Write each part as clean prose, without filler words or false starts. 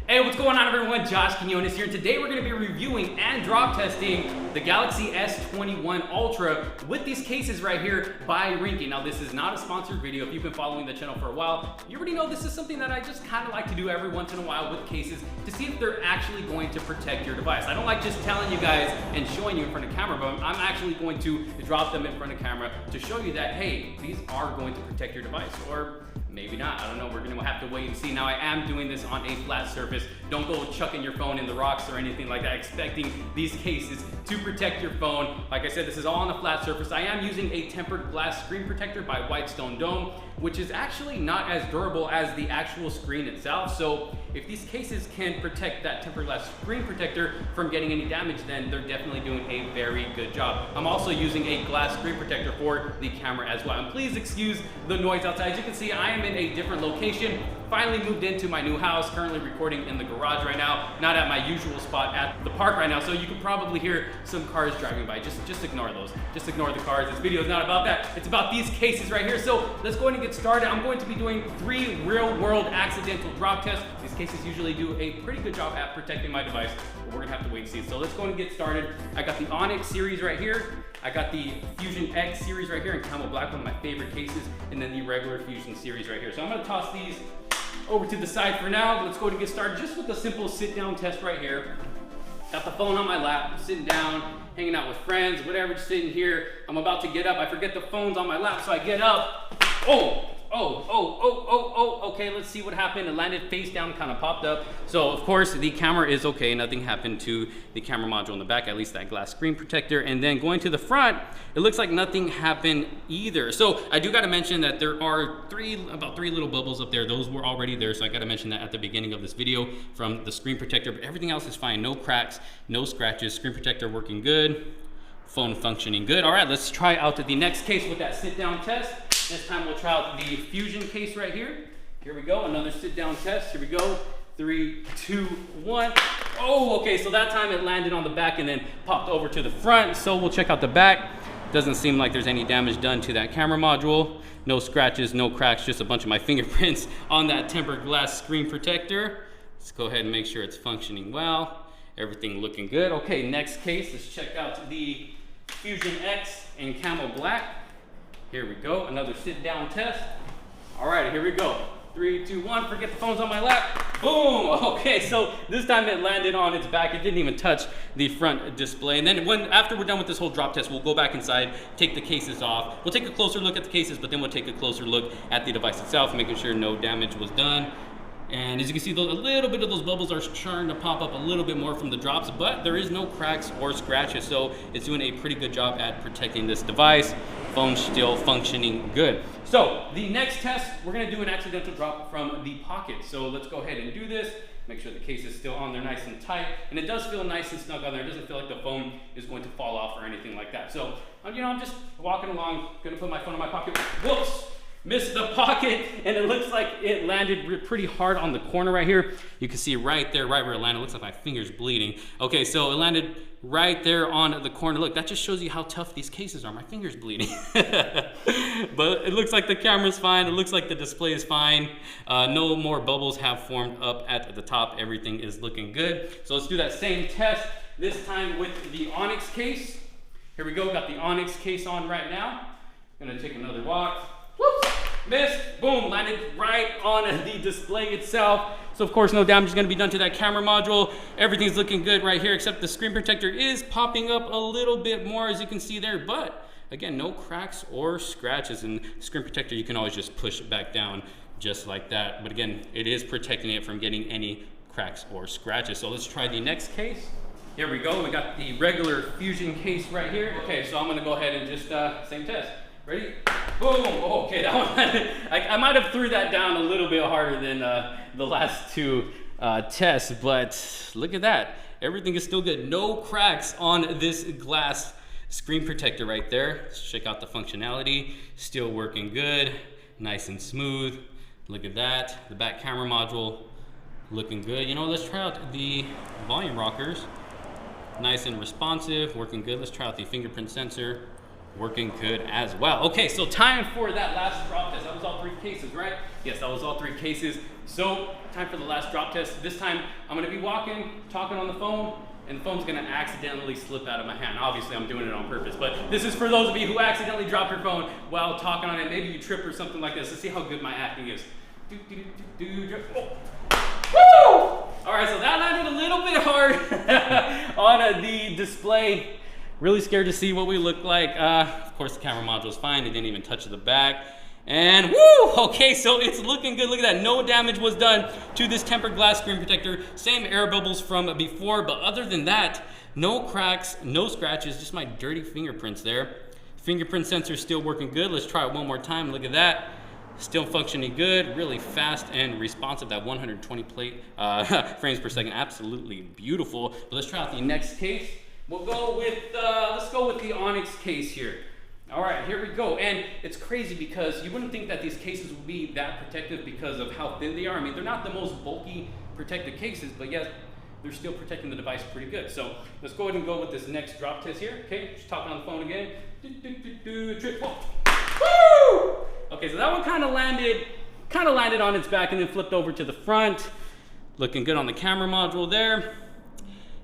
Hey, what's going on everyone? Josh Quinones here, and today we're going to be reviewing and drop testing the Galaxy S21 Ultra with these cases right here by Ringke. Now this is not a sponsored video. If you've been following the channel for a while, you already know this is something that I just kind of like to do every once in a while with cases to see if they're actually going to protect your device. I don't like just telling you guys and showing you in front of camera, but I'm actually going to drop them in front of camera to show you that, hey, these are going to protect your device, or maybe not. I don't know. We're going to have to wait and see. Now I am doing this on a flat surface. Don't go chucking your phone in the rocks or anything like that, expecting these cases to protect your phone. Like I said, this is all on a flat surface. I am using a tempered glass screen protector by Whitestone Dome, which is actually not as durable as the actual screen itself. So if these cases can protect that tempered glass screen protector from getting any damage, then they're definitely doing a very good job. I'm also using a glass screen protector for the camera as well. And please excuse the noise outside. As you can see, I am in a different location. Finally moved into my new house, currently recording in the garage right now, not at my usual spot at the park right now, so you can probably hear some cars driving by. Just ignore those. Just ignore the cars. This video is not about that. It's about these cases right here. So let's go ahead and get started. I'm going to be doing 3 real-world accidental drop tests. These cases usually do a pretty good job at protecting my device, but we're gonna have to wait and see. So let's go ahead and get started. I got the Onyx series right here. I got the Fusion X series right here in Camo Black, one of my favorite cases, and then the regular Fusion series right here. So I'm gonna toss these over to the side for now. Let's go ahead and get started just with a simple sit-down test right here. Got the phone on my lap, sitting down, hanging out with friends, whatever, just sitting here. I'm about to get up. I forget the phone's on my lap, so I get up. Okay, let's see what happened. It landed face down, kind of popped up. So of course the camera is okay. Nothing happened to the camera module in the back, at least that glass screen protector. And then going to the front, it looks like nothing happened either. So I do gotta mention that there are about three little bubbles up there. Those were already there, so I gotta mention that at the beginning of this video from the screen protector, but everything else is fine. No cracks, no scratches, screen protector working good, phone functioning good. All right, let's try out the next case with that sit-down test. This time we'll try out the Fusion case right here. Here we go, another sit-down test. Here we go, 3, 2, 1. Oh, okay, so that time it landed on the back and then popped over to the front. So we'll check out the back. Doesn't seem like there's any damage done to that camera module. No scratches, no cracks, just a bunch of my fingerprints on that tempered glass screen protector. Let's go ahead and make sure it's functioning well. Everything looking good. Okay, next case, let's check out the Fusion X in Camo Black. Here we go, another sit-down test. All right, here we go. 3, 2, 1, forget the phone's on my lap. Boom, okay, so this time it landed on its back. It didn't even touch the front display. And then after we're done with this whole drop test, we'll go back inside, take the cases off. We'll take a closer look at the cases, but then we'll take a closer look at the device itself, making sure no damage was done. And as you can see, a little bit of those bubbles are starting to pop up a little bit more from the drops, but there is no cracks or scratches, so it's doing a pretty good job at protecting this device. Phone's still functioning good. So the next test, we're gonna do an accidental drop from the pocket. So let's go ahead and do this. Make sure the case is still on there nice and tight. And it does feel nice and snug on there. It doesn't feel like the phone is going to fall off or anything like that. So, I'm just walking along, gonna put my phone in my pocket. Whoops! Missed the pocket, and it looks like it landed pretty hard on the corner right here. You can see right there, right where it landed. It looks like my finger's bleeding. Okay, so it landed right there on the corner. Look, that just shows you how tough these cases are. My finger's bleeding. But it looks like the camera's fine. It looks like the display is fine. No more bubbles have formed up at the top. Everything is looking good. So let's do that same test, this time with the Onyx case. Here we go, got the Onyx case on right now. Gonna take another walk. Whoops, missed, boom, landed right on the display itself. So of course no damage is gonna be done to that camera module. Everything's looking good right here, except the screen protector is popping up a little bit more, as you can see there, but again, no cracks or scratches. And screen protector, you can always just push it back down just like that. But again, it is protecting it from getting any cracks or scratches. So let's try the next case. Here we go, we got the regular Fusion case right here. Okay, so I'm gonna go ahead and just, same test. Ready? Boom! Oh, okay, that one, I might have threw that down a little bit harder than the last 2 tests, but look at that. Everything is still good. No cracks on this glass screen protector right there. Let's check out the functionality. Still working good, nice and smooth. Look at that. The back camera module looking good. Let's try out the volume rockers. Nice and responsive, working good. Let's try out the fingerprint sensor. working good as well. Okay, so time for that last drop test. That was all 3 cases, right? Yes, that was all 3 cases. So time for the last drop test. This time I'm gonna be walking, talking on the phone, and the phone's gonna accidentally slip out of my hand. Obviously I'm doing it on purpose, but this is for those of you who accidentally dropped your phone while talking on it. Maybe you trip or something like this. Let's see how good my acting is. Oh. Woo! All right, so that landed a little bit hard on the display. Really scared to see what we look like. Of course the camera module is fine. It didn't even touch the back. And woo! Okay, so it's looking good. Look at that. No damage was done to this tempered glass screen protector. Same air bubbles from before, but other than that, no cracks, no scratches, just my dirty fingerprints there. Fingerprint sensor still working good. Let's try it one more time. Look at that. Still functioning good, really fast and responsive. That 120 frames per second, absolutely beautiful. But let's try out the next case. We'll go with, let's go with the Onyx case here. All right, here we go. And it's crazy because you wouldn't think that these cases would be that protective because of how thin they are. I mean, they're not the most bulky protected cases, but yet they're still protecting the device pretty good. So let's go ahead and go with this next drop test here. Okay, just talking on the phone again. Woo! Okay, so that one kind of landed on its back and then flipped over to the front. Looking good on the camera module there.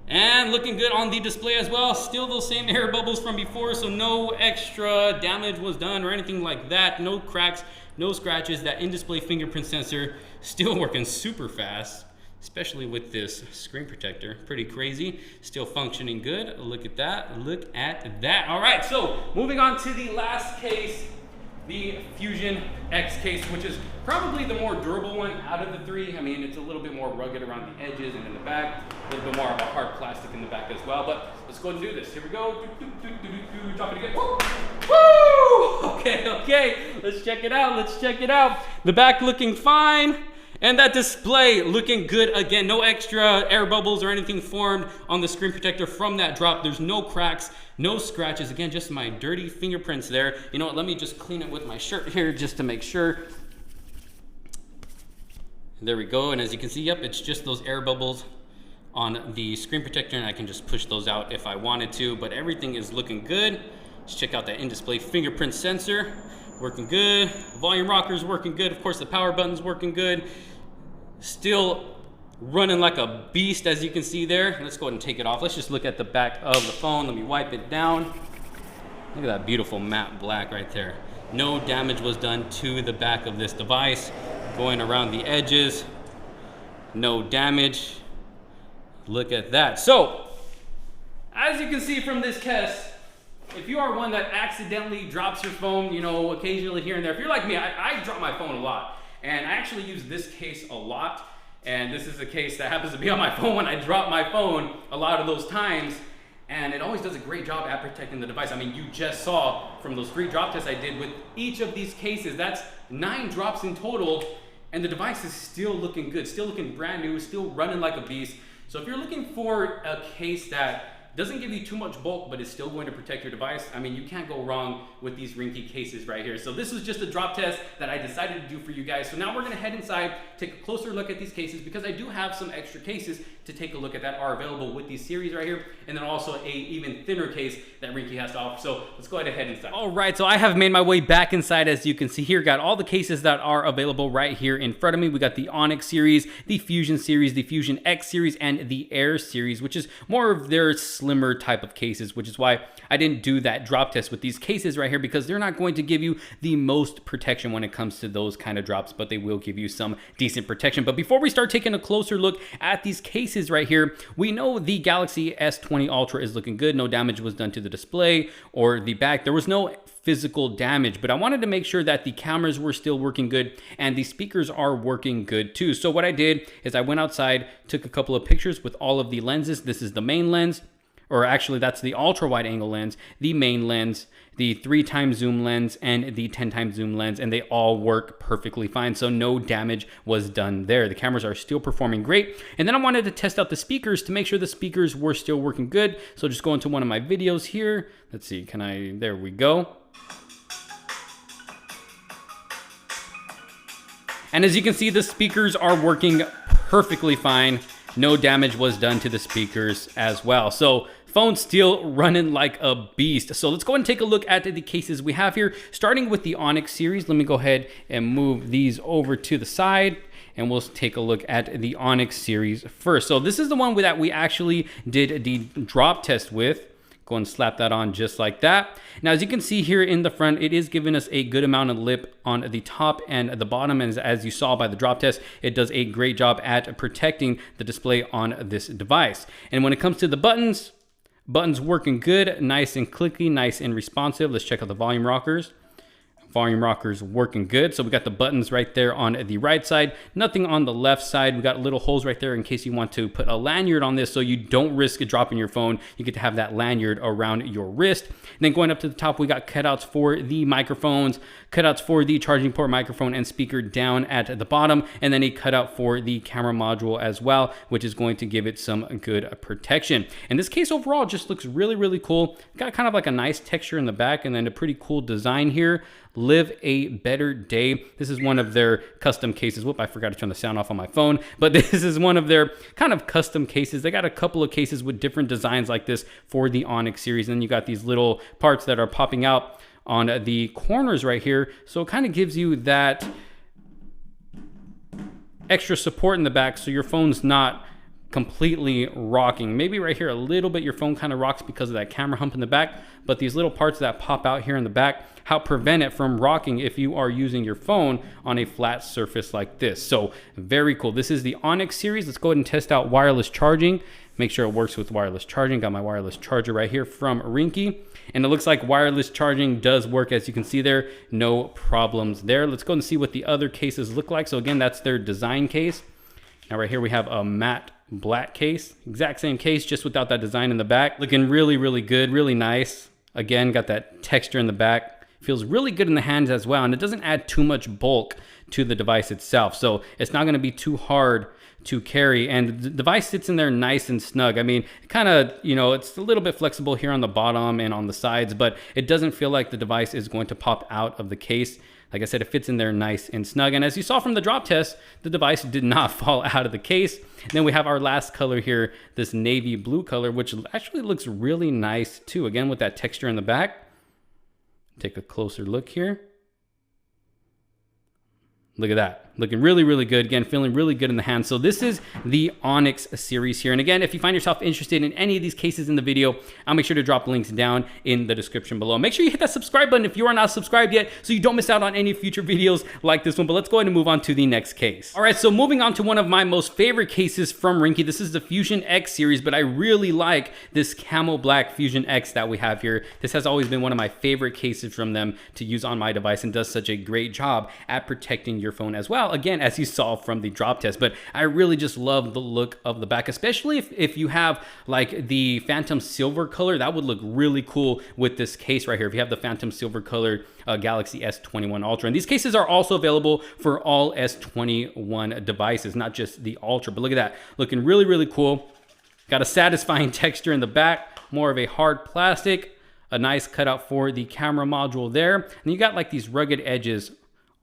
And looking good on the display as well. Still those same air bubbles from before, so no extra damage was done or anything like that. No cracks, no scratches. That in-display fingerprint sensor still working super fast, especially with this screen protector. Pretty crazy. Still functioning good. Look at that. Look at that. All right, so moving on to the last case, the Fusion X case, which is probably the more durable one out of the 3. I mean, it's a little bit more rugged around the edges and in the back, a little bit more of a hard plastic in the back as well. But let's go ahead and do this. Here we go. Drop it again. Woo! Woo! Okay. Let's check it out. Let's check it out. The back looking fine. And that display looking good again. No extra air bubbles or anything formed on the screen protector from that drop. There's no cracks, no scratches. Again, just my dirty fingerprints there. You know what, let me just clean it with my shirt here just to make sure. There we go, and as you can see, yep, it's just those air bubbles on the screen protector, and I can just push those out if I wanted to, but everything is looking good. Let's check out that in-display fingerprint sensor. Working good. Volume rocker's working good. Of course, the power button's working good. Still running like a beast, as you can see there. Let's go ahead and take it off. Let's just look at the back of the phone. Let me wipe it down. Look at that beautiful matte black right there. No damage was done to the back of this device. Going around the edges, no damage. Look at that. So, as you can see from this test, if you are one that accidentally drops your phone, you know, occasionally here and there, if you're like me, I drop my phone a lot. And I actually use this case a lot. And this is a case that happens to be on my phone when I drop my phone a lot of those times. And it always does a great job at protecting the device. I mean, you just saw from those 3 drop tests I did with each of these cases, that's 9 drops in total. And the device is still looking good, still looking brand new, still running like a beast. So if you're looking for a case that doesn't give you too much bulk, but is still going to protect your device, I mean, you can't go wrong with these Ringke cases right here. So this was just a drop test that I decided to do for you guys. So now we're gonna head inside, take a closer look at these cases, because I do have some extra cases to take a look at that are available with these series right here, and then also a even thinner case that Ringke has to offer. So let's go ahead and head inside. All right, so I have made my way back inside. As you can see here, got all the cases that are available right here in front of me. We got the Onyx series, the Fusion series, the Fusion X series, and the Air series, which is more of their slimmer type of cases, which is why I didn't do that drop test with these cases right here, because they're not going to give you the most protection when it comes to those kind of drops, but they will give you some decent protection. But before we start taking a closer look at these cases right here, we know the Galaxy S20 Ultra is looking good. No damage was done to the display or the back. There was no physical damage, but I wanted to make sure that the cameras were still working good and the speakers are working good too. So what I did is I went outside, took a couple of pictures with all of the lenses. This is the main lens, or actually that's the ultra wide angle lens, the main lens, the 3x zoom lens, and the 10x zoom lens, and they all work perfectly fine. So no damage was done there. The cameras are still performing great. And then I wanted to test out the speakers to make sure the speakers were still working good. So just go into one of my videos here. Let's see, there we go. And as you can see, the speakers are working perfectly fine. No damage was done to the speakers as well. So Phone's still running like a beast. So let's go ahead and take a look at the cases we have here, starting with the Onyx series. Let me go ahead and move these over to the side, and we'll take a look at the Onyx series first. So this is the one that we actually did the drop test with. Go and slap that on just like that. Now, as you can see here in the front, it is giving us a good amount of lip on the top and the bottom. And as you saw by the drop test, it does a great job at protecting the display on this device. And when it comes to the buttons working good, nice and clicky, nice and responsive. Let's check out the volume rockers. Volume rockers working good. So we got the buttons right there on the right side, nothing on the left side. We got little holes right there in case you want to put a lanyard on this so you don't risk dropping your phone. You get to have that lanyard around your wrist. And then going up to the top, we got cutouts for the microphones, cutouts for the charging port, microphone, and speaker down at the bottom, and then a cutout for the camera module as well, which is going to give it some good protection. And this case overall just looks really, really cool. Got kind of like a nice texture in the back, and then a pretty cool design here. Live a better day. This is one of their custom cases. Whoop, I forgot to turn the sound off on my phone, but this is one of their kind of custom cases. They got a couple of cases with different designs like this for the Onyx series. And then you got these little parts that are popping out on the corners right here. So it kind of gives you that extra support in the back so your phone's not completely rocking. Maybe right here a little bit your phone kind of rocks because of that camera hump in the back, but these little parts that pop out here in the back help prevent it from rocking if you are using your phone on a flat surface like this. So very cool. This is the Onyx series. Let's go ahead and test out wireless charging. Make sure it works with wireless charging. Got my wireless charger right here from Ringke, and it looks like wireless charging does work. As you can see there, no problems there. Let's go and see what the other cases look like. So again, that's their design case. Now right here we have a matte black case, exact same case, just without that design in the back. Looking really, really good, really nice. Again, got that texture in the back. Feels really good in the hands as well, and it doesn't add too much bulk to the device itself. So it's not gonna be too hard to carry, and the device sits in there nice and snug. I mean, kind of, you know, it's a little bit flexible here on the bottom and on the sides, but it doesn't feel like the device is going to pop out of the case. Like I said, it fits in there nice and snug. And as you saw from the drop test, the device did not fall out of the case. And then we have our last color here, this navy blue color, which actually looks really nice too. Again, with that texture in the back. Take a closer look here. Look at that. Looking really, really good. Again, feeling really good in the hand. So this is the Onyx series here. And again, if you find yourself interested in any of these cases in the video, I'll make sure to drop links down in the description below. Make sure you hit that subscribe button if you are not subscribed yet so you don't miss out on any future videos like this one. But let's go ahead and move on to the next case. All right, so moving on to one of my most favorite cases from Ringke. This is the Fusion X series, but I really like this Camo Black Fusion X that we have here. This has always been one of my favorite cases from them to use on my device and does such a great job at protecting your phone as well. Again, as you saw from the drop test, but I really just love the look of the back, especially if you have like the Phantom Silver color. That would look really cool with this case right here. If you have the Phantom Silver colored Galaxy S21 Ultra. And these cases are also available for all S21 devices, not just the Ultra. But look at that, looking really, really cool. Got a satisfying texture in the back, more of a hard plastic, a nice cutout for the camera module there. And you got like these rugged edges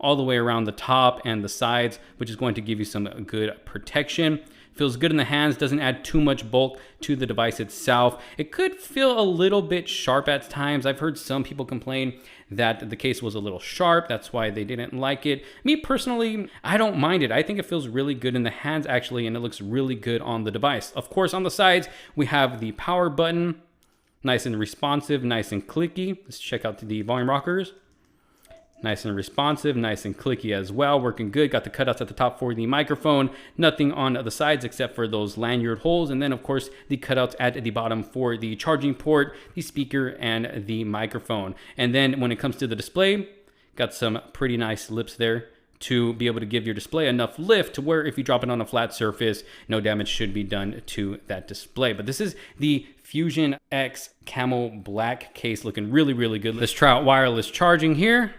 all the way around the top and the sides, which is going to give you some good protection. Feels good in the hands, doesn't add too much bulk to the device itself. It could feel a little bit sharp at times. I've heard some people complain that the case was a little sharp. That's why they didn't like it. Me personally, I don't mind it. I think it feels really good in the hands actually, and it looks really good on the device. Of course, on the sides, we have the power button, nice and responsive, nice and clicky. Let's check out the volume rockers. Nice and responsive, nice and clicky as well, working good. Got the cutouts at the top for the microphone, nothing on the sides except for those lanyard holes. And then of course the cutouts at the bottom for the charging port, the speaker, and the microphone. And then when it comes to the display, got some pretty nice lips there to be able to give your display enough lift to where if you drop it on a flat surface, no damage should be done to that display. But this is the Fusion X Camo Black case, looking really, really good. Let's try out wireless charging here.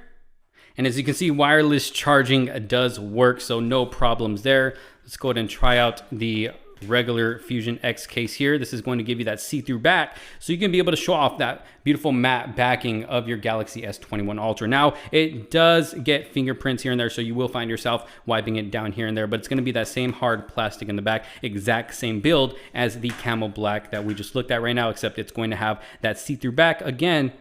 And as you can see, wireless charging does work, so no problems there. Let's go ahead and try out the regular Fusion X case here. This is going to give you that see-through back, so you can be able to show off that beautiful matte backing of your Galaxy S21 Ultra. Now, it does get fingerprints here and there, so you will find yourself wiping it down here and there, but it's going to be that same hard plastic in the back, exact same build as the Camo Black that we just looked at right now, except it's going to have that see-through back again,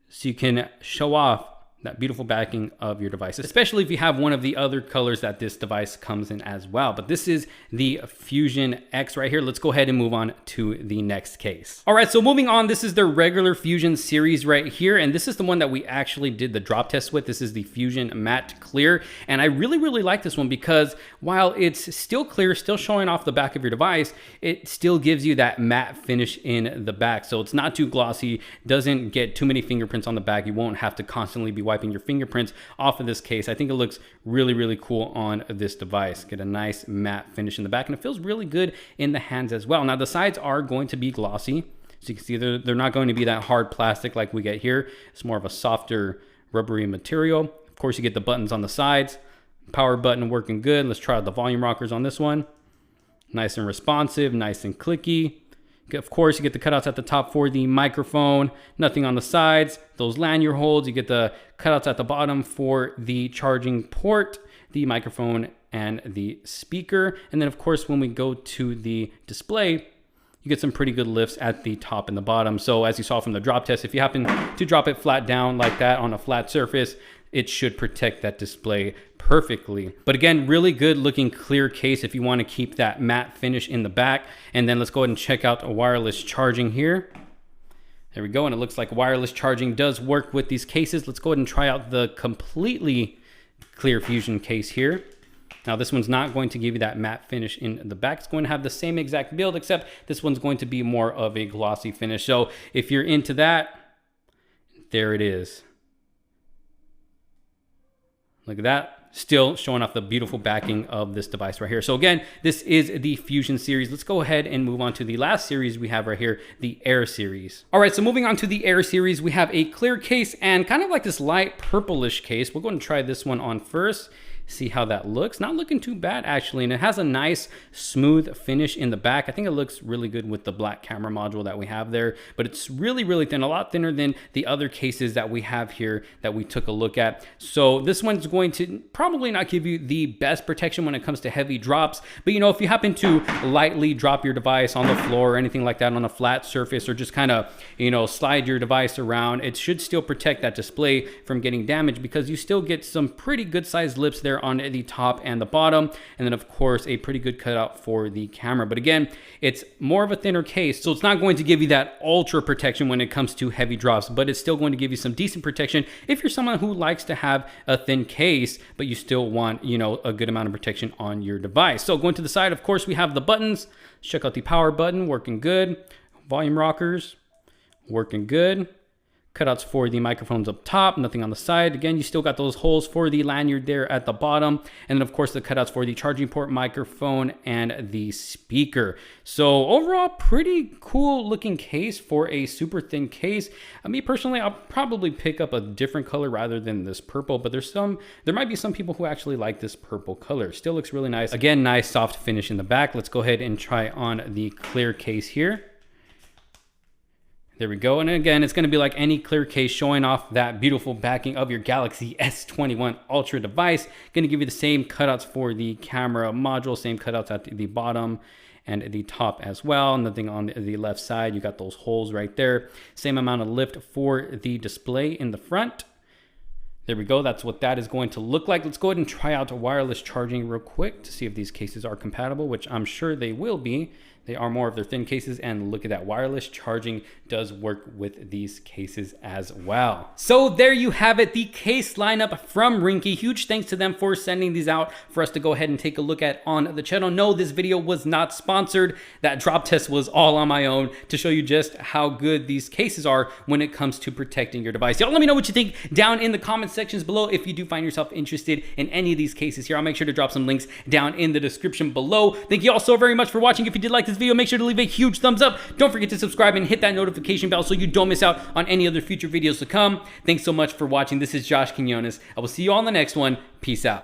so you can show off that beautiful backing of your device, especially if you have one of the other colors that this device comes in as well. But this is the Fusion X right here. Let's go ahead and move on to the next case. All right, so moving on, this is the regular Fusion series right here, and this is the one that we actually did the drop test with. This is the Fusion Matte Clear, and I really like this one because while it's still clear, still showing off the back of your device, it still gives you that matte finish in the back. So it's not too glossy, doesn't get too many fingerprints on the back. You won't have to constantly be wiping your fingerprints off of this case. I think it looks really cool on this device. Get a nice matte finish in the back, and it feels really good in the hands as well. Now, the sides are going to be glossy. So you can see they're not going to be that hard plastic like we get here. It's more of a softer rubbery material. Of course, you get the buttons on the sides. Power button working good. Let's try out the volume rockers on this one. Nice and responsive, nice and clicky. Of course, you get the cutouts at the top for the microphone, nothing on the sides. Those lanyard holds, you get the cutouts at the bottom for the charging port, the microphone, and the speaker. And then, of course, when we go to the display, you get some pretty good lifts at the top and the bottom. So as you saw from the drop test, if you happen to drop it flat down like that on a flat surface, it should protect that display perfectly. But again, really good looking clear case if you want to keep that matte finish in the back. And then let's go ahead and check out a wireless charging here. There we go, and it looks like wireless charging does work with these cases. Let's go ahead and try out the completely clear Fusion case here. Now, this one's not going to give you that matte finish in the back. It's going to have the same exact build, except this one's going to be more of a glossy finish. So if you're into that, there it is. Look at that. Still showing off the beautiful backing of this device right here. So again, this is the Fusion series. Let's go ahead and move on to the last series we have right here, the Air series. All right, so moving on to the Air series, we have a clear case and kind of like this light purplish case. We're going to try this one on first. See how that looks. Not looking too bad actually, and it has a nice smooth finish in the back. I think it looks really good with the black camera module that we have there, but it's really thin, a lot thinner than the other cases that we have here that we took a look at. So this one's going to probably not give you the best protection when it comes to heavy drops, but you know, if you happen to lightly drop your device on the floor or anything like that on a flat surface, or just kind of, you know, slide your device around, it should still protect that display from getting damaged, because you still get some pretty good sized lips there on the top and the bottom, and then of course a pretty good cutout for the camera. But again, it's more of a thinner case, so it's not going to give you that ultra protection when it comes to heavy drops, but it's still going to give you some decent protection if you're someone who likes to have a thin case but you still want, you know, a good amount of protection on your device. So going to the side, of course, we have the buttons. Check out the power button, working good. Volume rockers, working good. Cutouts for the microphones up top, nothing on the side. Again, you still got those holes for the lanyard there at the bottom. And then of course the cutouts for the charging port, microphone, and the speaker. So overall, pretty cool looking case for a super thin case. Me personally, I'll probably pick up a different color rather than this purple, but there might be some people who actually like this purple color. Still looks really nice. Again, nice soft finish in the back. Let's go ahead and try on the clear case here. There we go. And again, it's going to be like any clear case, showing off that beautiful backing of your Galaxy S21 Ultra device. Going to give you the same cutouts for the camera module, same cutouts at the bottom and the top as well. Nothing on the left side. You got those holes right there. Same amount of lift for the display in the front. There we go. That's what that is going to look like. Let's go ahead and try out wireless charging real quick to see if these cases are compatible, which I'm sure they will be. They are more of their thin cases, and look at that, wireless charging does work with these cases as well. So there you have it, the case lineup from Ringke. Huge thanks to them for sending these out for us to go ahead and take a look at on the channel. No, this video was not sponsored. That drop test was all on my own to show you just how good these cases are when it comes to protecting your device. Y'all let me know what you think down in the comment sections below. If you do find yourself interested in any of these cases here, I'll make sure to drop some links down in the description below. Thank you all so very much for watching. If you did like this video, make sure to leave a huge thumbs up. Don't forget to subscribe and hit that notification bell so you don't miss out on any other future videos to come. Thanks so much for watching. This is Josh Quinones. I will see you all in the next one. Peace out.